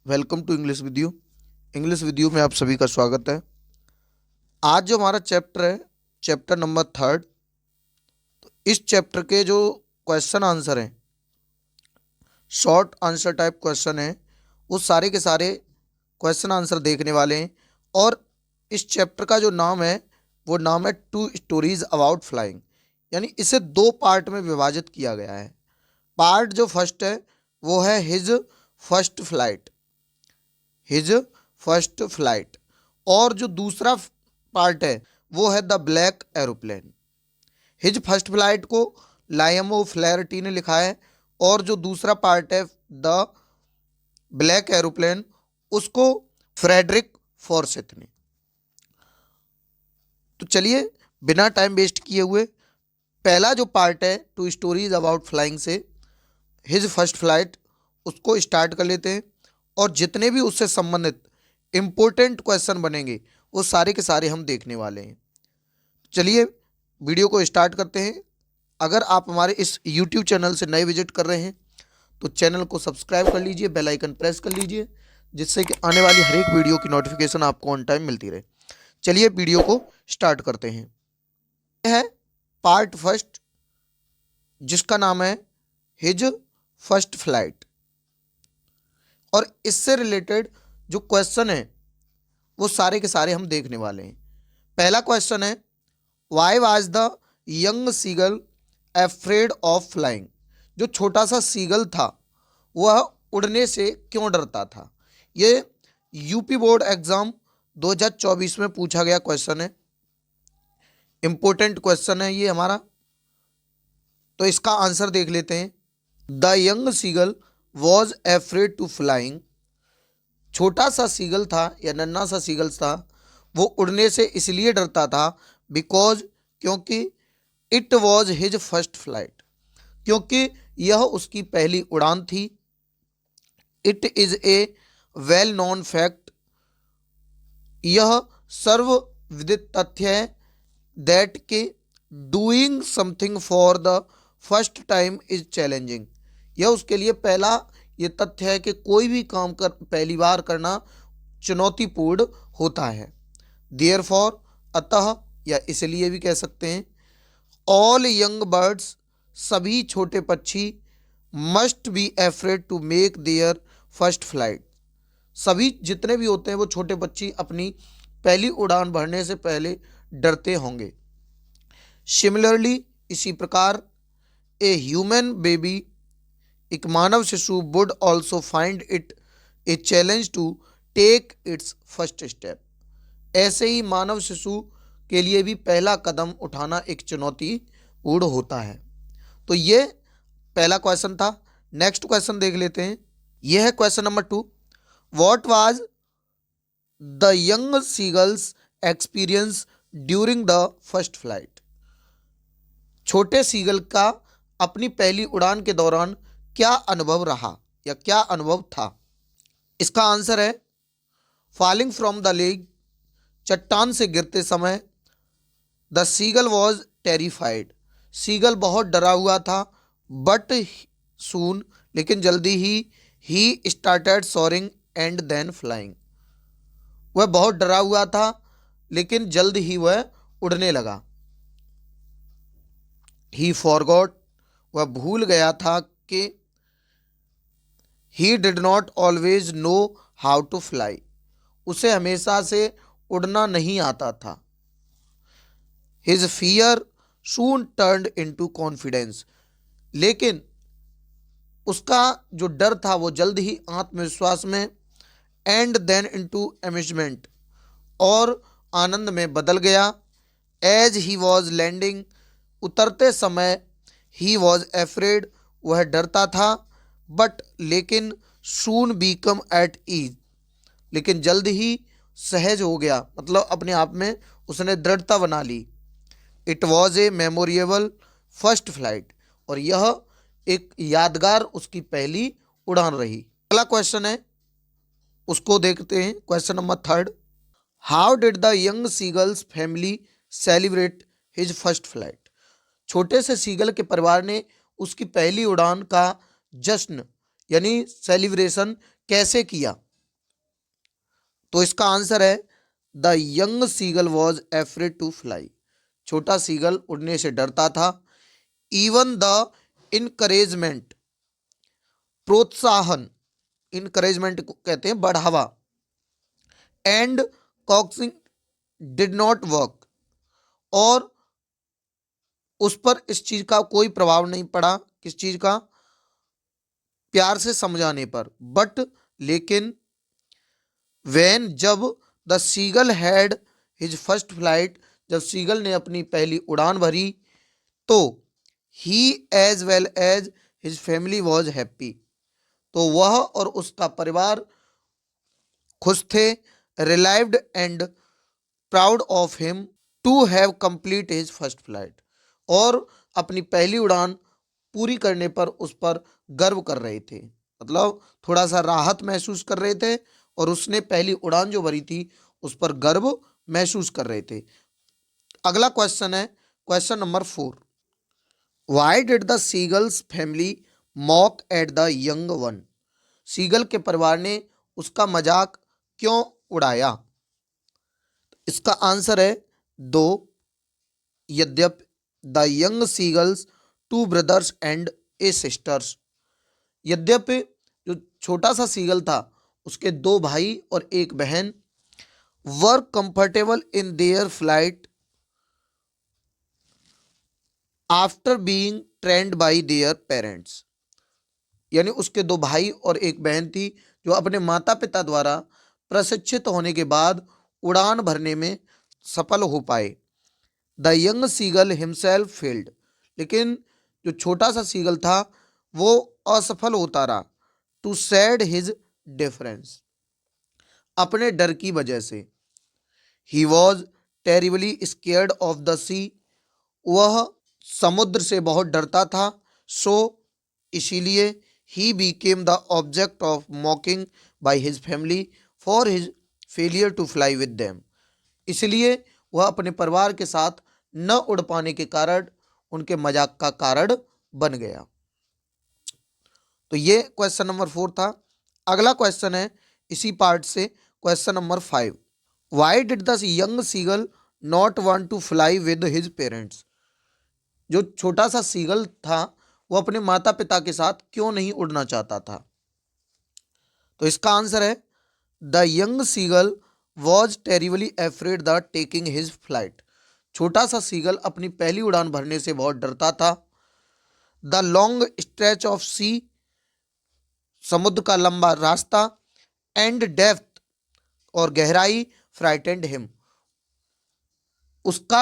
Welcome to English with you में आप सभी का स्वागत है। आज जो हमारा चैप्टर है, चैप्टर नंबर 3, तो इस चैप्टर के जो क्वेश्चन आंसर हैं, शॉर्ट आंसर टाइप क्वेश्चन हैं, वो सारे के सारे क्वेश्चन आंसर देखने वाले हैं। और इस चैप्टर का जो नाम है वो नाम है टू स्टोरीज अबाउट फ्लाइंग, यानी इसे 2 पार्ट में विभाजित किया गया है। पार्ट जो फर्स्ट है वो है his first flight, his first flight, और जो दूसरा पार्ट है वो है the black aeroplane. His first flight को लायमो फ्लैरिटी ने लिखा है, और जो दूसरा पार्ट है द ब्लैक एरोप्लेन उसको फ्रेडरिक फॉर्सिथ ने। तो चलिए बिना टाइम वेस्ट किए हुए पहला जो पार्ट है टू स्टोरीज अबाउट फ्लाइंग से हिज फर्स्ट फ्लाइट उसको स्टार्ट कर लेते हैं, और जितने भी उससे संबंधित इम्पोर्टेंट क्वेश्चन बनेंगे वो सारे के सारे हम देखने वाले हैं। चलिए वीडियो को स्टार्ट करते हैं। अगर आप हमारे इस YouTube चैनल से नए विजिट कर रहे हैं तो चैनल को सब्सक्राइब कर लीजिए, बेल आइकन प्रेस कर लीजिए, जिससे कि आने वाली हर एक वीडियो की नोटिफिकेशन आपको ऑन टाइम मिलती रहे। चलिए वीडियो को स्टार्ट करते हैं। यह है पार्ट फर्स्ट, जिसका नाम है हिज फर्स्ट फ्लाइट, और इससे रिलेटेड जो क्वेश्चन है वो सारे के सारे हम देखने वाले हैं। पहला क्वेश्चन है why was the young seagull afraid of flying. जो छोटा सा सीगल था वह उड़ने से क्यों डरता था। ये यूपी बोर्ड एग्जाम 2024 में पूछा गया क्वेश्चन है, इंपॉर्टेंट क्वेश्चन है ये हमारा। तो इसका आंसर देख लेते हैं। The young seagull was afraid to flying. छोटा सा सीगल था या नन्हा सा सीगल था, वो उड़ने से इसलिए डरता था बिकॉज, क्योंकि it was his first flight, क्योंकि यह उसकी पहली उड़ान थी। It is a well known fact, यह सर्वविदित तथ्य है दैट के doing something for the first time is challenging. यह उसके लिए पहला ये तथ्य है कि कोई भी काम कर पहली बार करना चुनौतीपूर्ण होता है। देयरफॉर, अतः या इसलिए भी कह सकते हैं, ऑल यंग बर्ड्स, सभी छोटे पक्षी, must be afraid to make their first flight. सभी जितने भी होते हैं वो छोटे पक्षी अपनी पहली उड़ान भरने से पहले डरते होंगे। सिमिलरली, इसी प्रकार, ए ह्यूमन बेबी, एक मानव शिशु would also find it a challenge to take its first step. ऐसे ही मानव शिशु के लिए भी पहला कदम उठाना एक चुनौतीपूर्ण होता है। तो ये पहला क्वेश्चन था। नेक्स्ट क्वेश्चन देख लेते हैं। यह है question number 2। What was the young seagulls experience during the first flight. छोटे सीगल का अपनी पहली उड़ान के दौरान क्या अनुभव रहा या क्या अनुभव था। इसका आंसर है फॉलिंग फ्रॉम द लेग, चट्टान से गिरते समय। The seagull was terrified, seagull बहुत डरा हुआ था। बट सून, लेकिन जल्दी ही started soaring and then flying. वह बहुत डरा हुआ था लेकिन जल्द ही वह उड़ने लगा। ही फॉरगॉट, वह भूल गया था कि he did not always know how to fly, उसे हमेशा से उड़ना नहीं आता था। His fear soon turned into confidence, लेकिन उसका जो डर था वो जल्द ही आत्मविश्वास में, एंड देन इनटू अम्यूजमेंट, और आनंद में बदल गया। एज ही वॉज लैंडिंग, उतरते समय, ही वॉज एफ्रेड, वह डरता था। बट, लेकिन, सून बीकम एट ईज, लेकिन जल्द ही सहज हो गया, मतलब अपने आप में उसने दृढ़ता बना ली। It was a memorable first flight, और यह एक यादगार उसकी पहली उड़ान रही। अगला क्वेश्चन है उसको देखते हैं। Question number 3। How did the young seagulls family celebrate his first flight. छोटे से सीगल के परिवार ने उसकी पहली उड़ान का जश्न यानी सेलिब्रेशन कैसे किया। तो इसका आंसर है the young seagull was afraid to fly. छोटा सीगल उड़ने से डरता था। इवन द इनकरेजमेंट, प्रोत्साहन, इनकरेजमेंट को कहते हैं बढ़ावा, and coaxing did not work, और उस पर इस चीज का कोई प्रभाव नहीं पड़ा। किस चीज का? प्यार से समझाने पर। बट लेकिन वेन, जब the seagull had his first flight, जब सीगल ने अपनी पहली उड़ान भरी, तो he as well as his family was happy, तो वह और उसका परिवार खुश थे। Relieved and proud of him to have complete his first flight, और अपनी पहली उड़ान पूरी करने पर उस पर गर्व कर रहे थे। मतलब थोड़ा सा राहत महसूस कर रहे थे, और उसने पहली उड़ान जो भरी थी उस पर गर्व महसूस कर रहे थे। अगला क्वेश्चन है question number 4। Why did the seagull's family mock at the young one? Seagull के परिवार ने उसका मजाक क्यों उड़ाया? इसका आंसर है दो, यद्यपि the young seagulls two brothers and A sisters, यद्यपि जो छोटा सा सीगल था उसके दो भाई और एक बहन, वर comfortable in their flight after being trend bye their parents, यानी उसके दो भाई और एक बहन थी जो अपने माता पिता द्वारा प्रशिक्षित होने के बाद उड़ान भरने में सफल हो पाए। The young seagull himself failed, लेकिन जो छोटा सा सीगल था वो असफल होता रहा। टू सैड हिज डिफरेंस, अपने डर की वजह से। He was terribly scared of the sea, वह समुद्र से बहुत डरता था। सो इसीलिए he became the object of mocking by his family for his failure to fly with them, इसलिए वह अपने परिवार के साथ न उड़ पाने के कारण उनके मजाक का कारण बन गया। तो ये क्वेश्चन नंबर 4 था। अगला क्वेश्चन है इसी पार्ट से question number 5। Why did the young seagull not want to fly with his parents? जो छोटा सा सीगल था वो अपने माता पिता के साथ क्यों नहीं उड़ना चाहता था? तो इसका आंसर है the young seagull was terribly afraid the taking his flight, छोटा सा सीगल अपनी पहली उड़ान भरने से बहुत डरता था। द लॉन्ग स्ट्रेच ऑफ सी, समुद्र का लंबा रास्ता, एंड डेप्थ, और गहराई, फ्राइटेंड हिम, उसका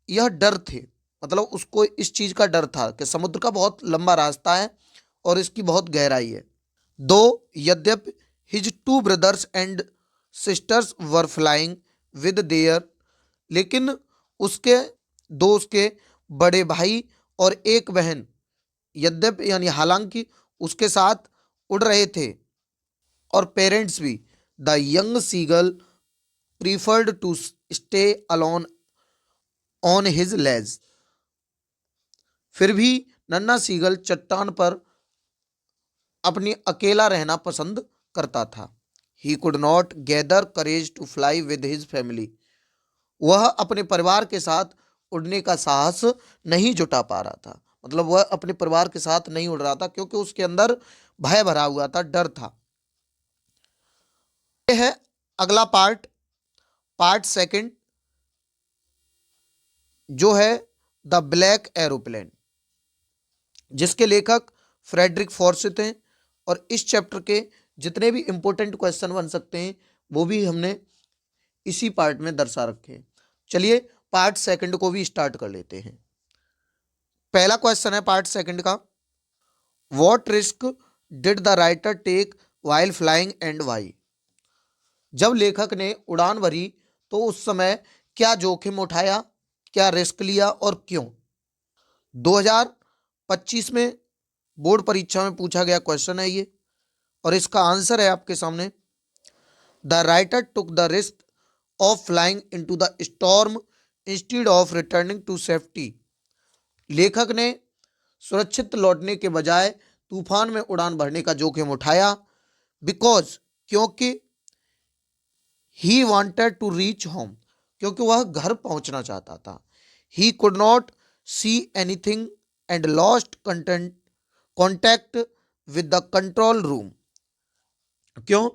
यह डर थे, मतलब उसको इस चीज का डर था कि समुद्र का बहुत लंबा रास्ता है और इसकी बहुत गहराई है। दो, यद्यपि his two brothers and sisters were flying with their, लेकिन उसके बड़े भाई और एक बहन, यद्यपि यानी हालांकि उसके साथ उड़ रहे थे, और पेरेंट्स भी। The young seagull preferred to stay alone on his ledge, फिर भी नन्हा सीगल चट्टान पर अपनी अकेला रहना पसंद करता था। He could not gather courage to fly with his family, वह अपने परिवार के साथ उड़ने का साहस नहीं जुटा पा रहा था, मतलब वह अपने परिवार के साथ नहीं उड़ रहा था क्योंकि उसके अंदर भय भरा हुआ था, डर था। यह है अगला पार्ट, पार्ट सेकंड, जो है द ब्लैक एरोप्लेन, जिसके लेखक फ्रेडरिक फॉर्सिथ हैं, और इस चैप्टर के जितने भी इंपॉर्टेंट क्वेश्चन बन सकते हैं वो भी हमने इसी पार्ट में दर्शा रखे हैं। चलिए पार्ट सेकंड को भी स्टार्ट कर लेते हैं। पहला क्वेश्चन है पार्ट सेकंड का, what risk did the writer take while flying and why? जब लेखक ने उड़ान भरी तो उस समय क्या जोखिम उठाया, क्या रिस्क लिया और क्यों? 2025 में बोर्ड परीक्षा में पूछा गया क्वेश्चन है ये, और इसका आंसर है आपके सामने। The writer took the risk of flying into the storm instead of returning to safety, लेखक ने सुरक्षित लौटने के बजाय तूफान में उड़ान भरने का जोखिम उठाया। बिकॉज, क्योंकि he wanted to reach home, क्योंकि वह घर पहुंचना चाहता था। He could not see anything and lost contact with the control room, क्यों,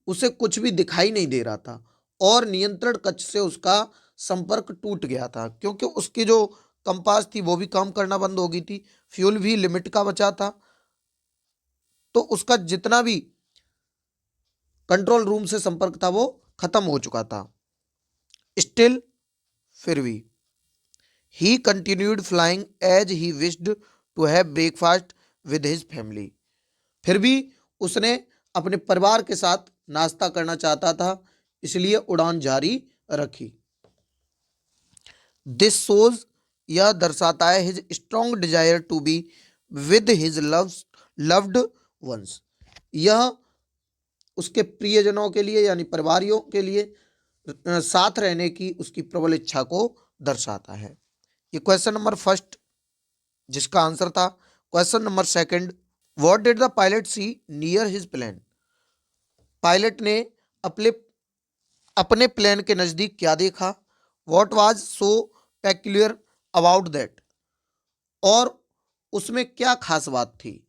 उसे कुछ भी दिखाई नहीं दे रहा था और नियंत्रण कक्ष से उसका संपर्क टूट गया था, क्योंकि उसकी जो कंपास थी वो भी काम करना बंद हो गई थी, फ्यूल भी लिमिट का बचा था, तो उसका जितना भी कंट्रोल रूम से संपर्क था वो खत्म हो चुका था। स्टिल, फिर भी, he continued flying as he wished to have breakfast with his family, फिर भी उसने अपने परिवार के साथ नाश्ता करना चाहता था, इसलिए उड़ान जारी रखी। दिस शोज, यह दर्शाता है his strong desire to be with his loved ones, यह उसके प्रियजनों के लिए यानी परिवारियों के लिए साथ रहने की उसकी प्रबल इच्छा को दर्शाता है। ये क्वेश्चन नंबर फर्स्ट जिसका आंसर था। Question number second, what did the pilot see near his plane, pilot ने अपने अपने प्लेन के नजदीक क्या देखा। What was so peculiar about that, और उसमें क्या खास बात थी।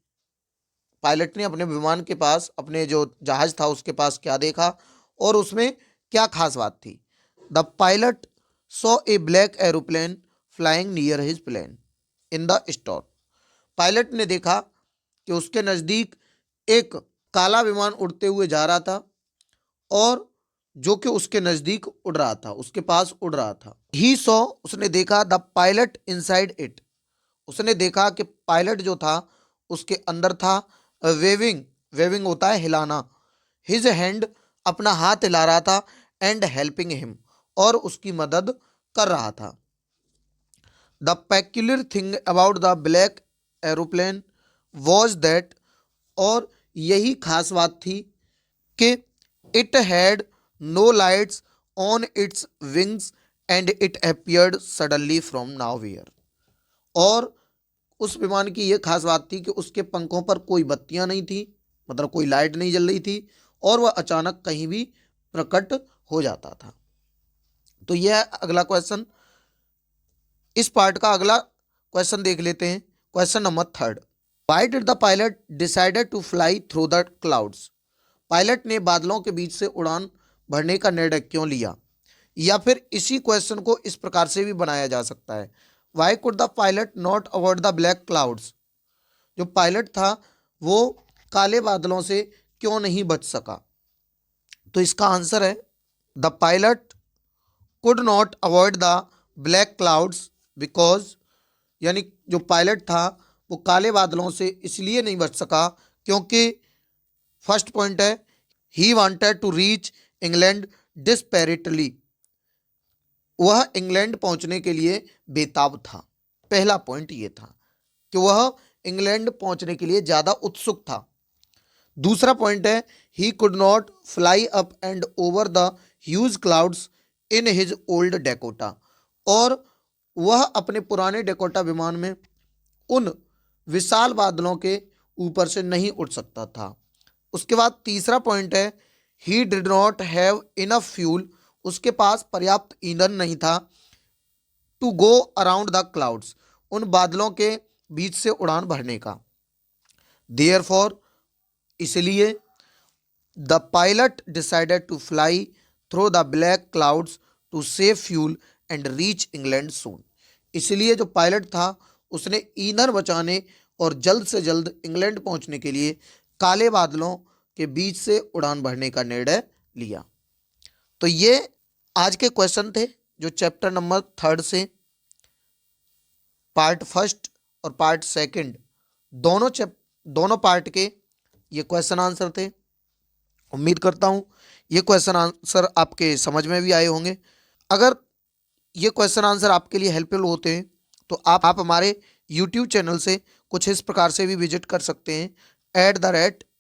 पायलट ने अपने विमान के पास, अपने जो जहाज था उसके पास क्या देखा और उसमें क्या खास बात थी। The pilot saw a black aeroplane flying near his plane in the storm, pilot ने देखा कि उसके नज़दीक एक काला विमान उड़ते हुए जा रहा था और जो कि उसके नज़दीक उड़ रहा था, उसके पास उड़ रहा था। ही सॉ, उसने देखा, द पायलट इनसाइड इट, उसने देखा कि पायलट जो था उसके अंदर था। वेविंग, वेविंग होता है हिलाना, हिज हैंड, अपना हाथ हिला रहा था, एंड हेल्पिंग हिम, और उसकी मदद कर रहा था। The peculiar thing about the black aeroplane was that, और यही खास बात थी कि it had no lights on its wings and it appeared suddenly from nowhere, और उस विमान की यह खास बात थी कि उसके पंखों पर कोई बत्तियां नहीं थी, मतलब कोई लाइट नहीं जल रही थी, और वह अचानक कहीं भी प्रकट हो जाता था। तो यह अगला क्वेश्चन, इस पार्ट का अगला क्वेश्चन देख लेते हैं। Question number third, why did the pilot decided to fly through the clouds, pilot ने बादलों के बीच से उड़ान भरने का निर्णय क्यों लिया। या फिर इसी क्वेश्चन को इस प्रकार से भी बनाया जा सकता है, Y could the pilot not avoid the black clouds, जो पायलट था वो काले बादलों से क्यों नहीं बच सका। तो इसका आंसर है, the pilot could not avoid the black clouds because, यानी जो पायलट था वो काले बादलों से इसलिए नहीं बच सका क्योंकि फर्स्ट पॉइंट है, he wanted to reach England desperately, वह इंग्लैंड पहुंचने के लिए बेताब था। पहला पॉइंट ये था कि वह इंग्लैंड पहुंचने के लिए ज़्यादा उत्सुक था। दूसरा पॉइंट है, ही could not fly up and over the huge clouds in his old Dakota, और वह अपने पुराने डेकोटा विमान में उन विशाल बादलों के ऊपर से नहीं उड़ सकता था। उसके बाद तीसरा पॉइंट है, he did not have enough fuel, उसके पास पर्याप्त ईंधन नहीं था, to go around the clouds, उन बादलों के बीच से उड़ान भरने का। देयरफॉर, इसलिए, the pilot decided to fly through the black clouds to save fuel and reach England soon, इसलिए जो पायलट था उसने ईंधन बचाने और जल्द से जल्द इंग्लैंड पहुंचने के लिए काले बादलों के बीच से उड़ान भरने का निर्णय लिया। तो ये आज के क्वेश्चन थे जो चैप्टर नंबर थर्ड से पार्ट फर्स्ट और पार्ट सेकंड दोनों पार्ट के ये क्वेश्चन आंसर थे। उम्मीद करता हूँ ये क्वेश्चन आंसर आपके समझ में भी आए होंगे। अगर ये क्वेश्चन आंसर आपके लिए हेल्पफुल होते हैं तो आप हमारे यूट्यूब चैनल से कुछ इस प्रकार से भी विजिट कर सकते हैं,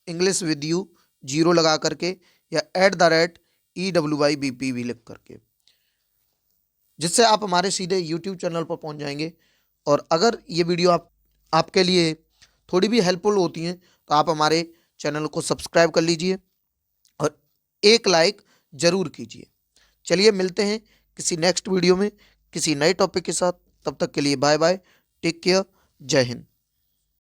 @English with you 0 लगा करके या @EWYBP भी लिख करके, जिससे आप हमारे सीधे यूट्यूब चैनल पर पहुंच जाएंगे। और अगर ये वीडियो आपके लिए थोड़ी भी हेल्पफुल होती हैं तो आप हमारे चैनल को सब्सक्राइब कर लीजिए और एक लाइक ज़रूर कीजिए। चलिए मिलते हैं किसी नेक्स्ट वीडियो में किसी नए टॉपिक के साथ। तब तक के लिए बाय बाय, टेक केयर, जय हिंद।